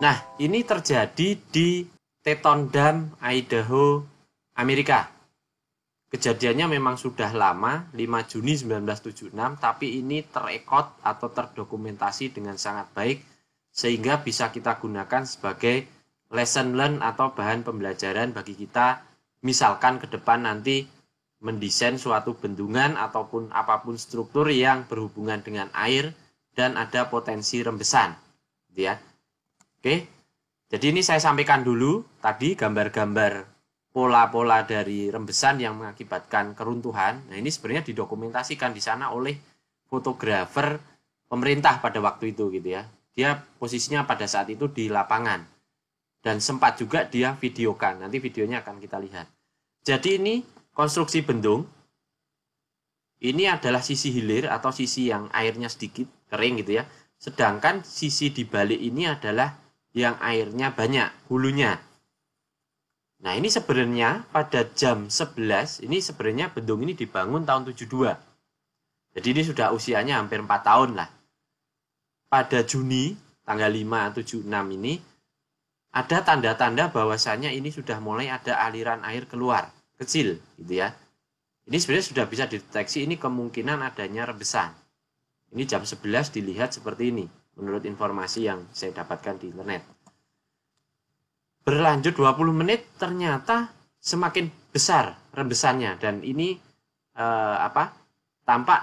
Nah, ini terjadi di Teton Dam, Idaho, Amerika. Kejadiannya memang sudah lama, 5 Juni 1976, tapi ini terekod atau terdokumentasi dengan sangat baik, sehingga bisa kita gunakan sebagai lesson learn atau bahan pembelajaran bagi kita, misalkan ke depan nanti mendesain suatu bendungan ataupun apapun struktur yang berhubungan dengan air dan ada potensi rembesan, gitu ya. Oke, jadi ini saya sampaikan dulu tadi gambar-gambar pola-pola dari rembesan yang mengakibatkan keruntuhan. Nah, ini sebenarnya didokumentasikan di sana oleh fotografer pemerintah pada waktu itu, gitu ya. Dia posisinya pada saat itu di lapangan dan sempat juga dia videokan. Nanti videonya akan kita lihat. Jadi ini konstruksi bendung. Ini adalah sisi hilir atau sisi yang airnya sedikit kering, gitu ya. Sedangkan sisi di balik ini adalah yang airnya banyak, hulunya. Nah, ini sebenarnya pada jam 11, ini sebenarnya bendung ini dibangun tahun 72. Jadi ini sudah usianya hampir 4 tahun lah. Pada Juni, tanggal 5, 76 ini, ada tanda-tanda bahwasannya ini sudah mulai ada aliran air keluar, kecil, gitu ya. Ini sebenarnya sudah bisa dideteksi, ini kemungkinan adanya rembesan. Ini jam 11 dilihat seperti ini, menurut informasi yang saya dapatkan di internet. Berlanjut 20 menit ternyata semakin besar rembesannya dan ini tampak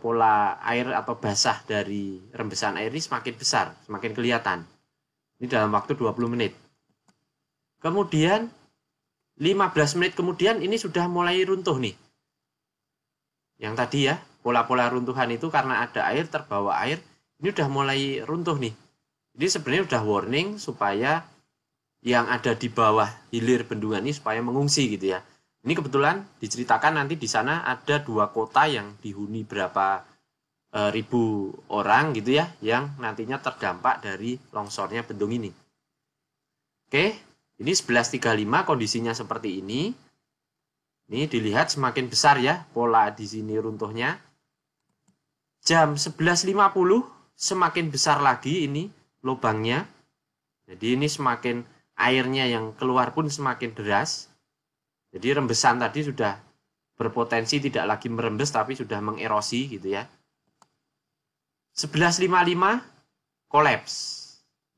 pola air atau basah dari rembesan air ini semakin besar, semakin kelihatan. Ini dalam waktu 20 menit. Kemudian 15 menit kemudian ini sudah mulai runtuh nih. Yang tadi ya, pola-pola runtuhan itu karena ada air, terbawa air, ini udah mulai runtuh nih. Ini sebenarnya udah warning supaya yang ada di bawah hilir bendungan ini supaya mengungsi, gitu ya. Ini kebetulan diceritakan nanti di sana ada 2 kota yang dihuni berapa ribu orang, gitu ya, yang nantinya terdampak dari longsornya bendung ini. Oke, ini 11.35 kondisinya seperti ini. Ini dilihat semakin besar ya pola di sini runtuhnya. Jam 11.50 semakin besar lagi ini lubangnya. Jadi ini semakin airnya yang keluar pun semakin deras. Jadi rembesan tadi sudah berpotensi tidak lagi merembes tapi sudah mengerosi, gitu ya. 11.55 kolaps.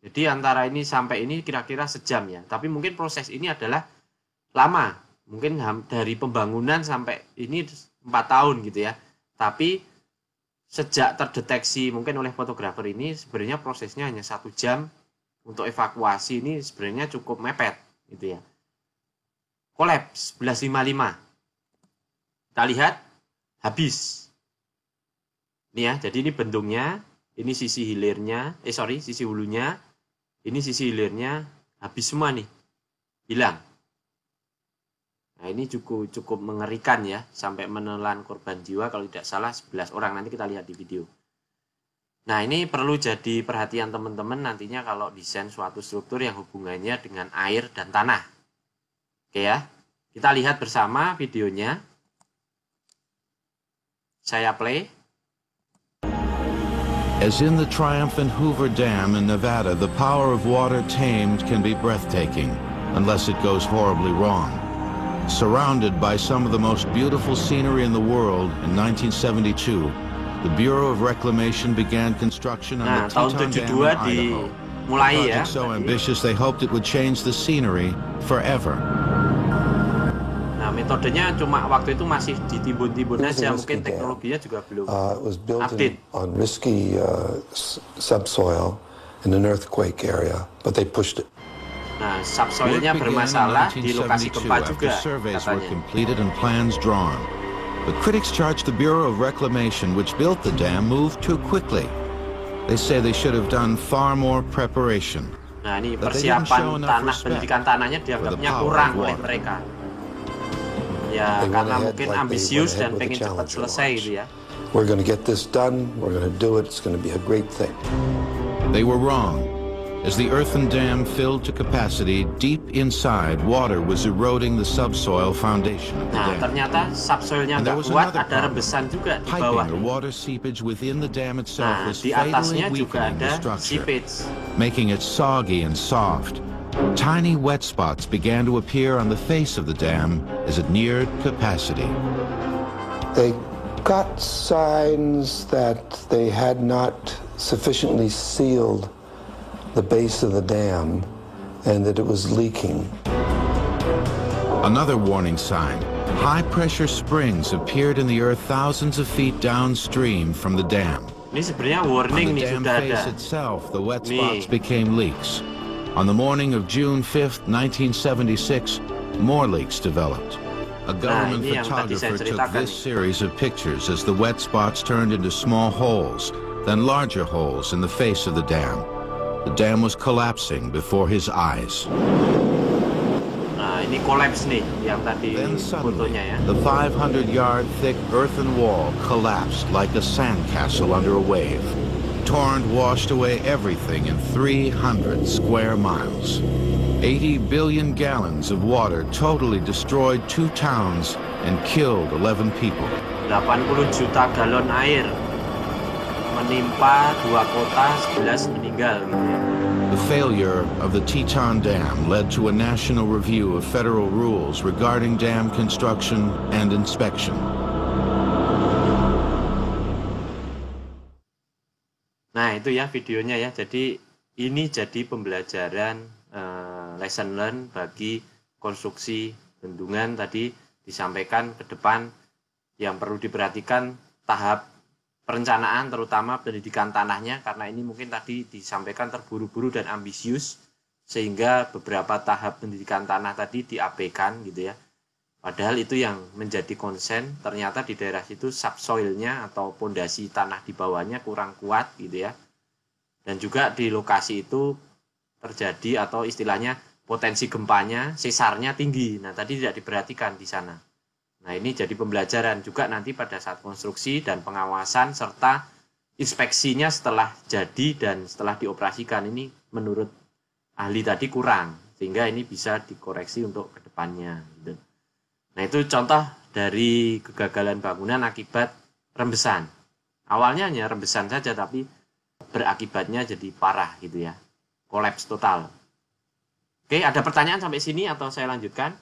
Jadi antara ini sampai ini kira-kira sejam ya. Tapi mungkin proses ini adalah lama. Mungkin dari pembangunan sampai ini 4 tahun, gitu ya. Tapi sejak terdeteksi mungkin oleh fotografer ini sebenarnya prosesnya hanya 1 jam. Untuk evakuasi ini sebenarnya cukup mepet, gitu ya. Kolaps 11.55. Kita lihat habis. Ini ya, jadi ini bendungnya, ini sisi hilirnya, sisi hulunya, ini sisi hilirnya, habis semua nih. Hilang. Nah, ini cukup mengerikan ya, sampai menelan korban jiwa kalau tidak salah 11 orang. Nanti kita lihat di video. Nah, ini perlu jadi perhatian teman-teman nantinya kalau desain suatu struktur yang hubungannya dengan air dan tanah. Oke ya, kita lihat bersama videonya. Saya play. As in the triumphant Hoover Dam in Nevada, the power of water tamed can be breathtaking, unless it goes horribly wrong. Surrounded by some of the most beautiful scenery in the world, in 1972, the Bureau of Reclamation began construction on the Teton Dam in Idaho. A project so ambitious they hoped it would change the scenery forever. Nah, metodenya cuma waktu itu masih ditimbun-timbun aja, mungkin teknologinya juga belum update. On risky subsoil in an earthquake area, but they pushed it. Nah, subsoilnya bermasalah di lokasi gempa juga katanya. Completed and plans drawn. But critics charge the Bureau of Reclamation, which built the dam, moved too quickly. They say they should have done far more preparation. Nah, ini persiapan tanah, pendidikan tanahnya dianggapnya kurang oleh mereka. Ya, karena mungkin ambisius dan pengen cepat selesai, gitu ya. We're going to get this done. We're going to do it. It's going to be a great thing. They were wrong. As the earthen dam filled to capacity, deep inside, water was eroding the subsoil foundation of the Nah, dam. ternyata subsoilnya And there nggak was kuat, another ada problem. rembesan juga di Piping bawah. or water seepage within the dam itself Nah, was di fatally atasnya juga weakening the ada structure, seepage. making it soggy and soft. Tiny wet spots began to appear on the face of the dam as it neared capacity. They got signs that they had not sufficiently sealed the base of the dam and that it was leaking. Another warning sign. High-pressure springs appeared in the earth thousands of feet downstream from the dam. Ini sebenarnya On warning the nih, dam sudah ada. face itself, the wet Nih. spots became leaks. On the morning of June 5th, 1976, more leaks developed. A government ini yang tadi saya photographer took ceritakan this nih. series of pictures as the wet spots turned into small holes, then larger holes in the face of the dam. The dam was collapsing before his eyes. Nah, ini collapse nih yang tadi Then suddenly, fotonya ya. the 500-yard thick earthen wall collapsed like a sandcastle under a wave. Torrent washed away everything in 300 square miles. 80 billion gallons of water totally destroyed 2 towns and killed 11 people. 80 juta galon air menimpa 2 kota, 11 meninggal gitu ya. The failure of the Teton Dam led to a national review of federal rules regarding dam construction and inspection. Nah, itu ya videonya ya. Jadi ini jadi pembelajaran lesson learn bagi konstruksi bendungan. Tadi disampaikan ke depan yang perlu diperhatikan tahap perencanaan, terutama pendidikan tanahnya, karena ini mungkin tadi disampaikan terburu-buru dan ambisius sehingga beberapa tahap pendidikan tanah tadi diabaikan gitu ya. Padahal itu yang menjadi konsen, ternyata di daerah situ subsoilnya atau pondasi tanah di bawahnya kurang kuat gitu ya. Dan juga di lokasi itu terjadi atau istilahnya potensi gempanya, sesarnya tinggi. Nah, tadi tidak diperhatikan di sana. Nah, ini jadi pembelajaran juga nanti pada saat konstruksi dan pengawasan serta inspeksinya setelah jadi dan setelah dioperasikan. Ini menurut ahli tadi kurang, sehingga ini bisa dikoreksi untuk kedepannya gitu. Nah, itu contoh dari kegagalan bangunan akibat rembesan. Awalnya hanya rembesan saja, tapi berakibatnya jadi parah gitu ya. Kolaps total. Oke, ada pertanyaan sampai sini atau saya lanjutkan?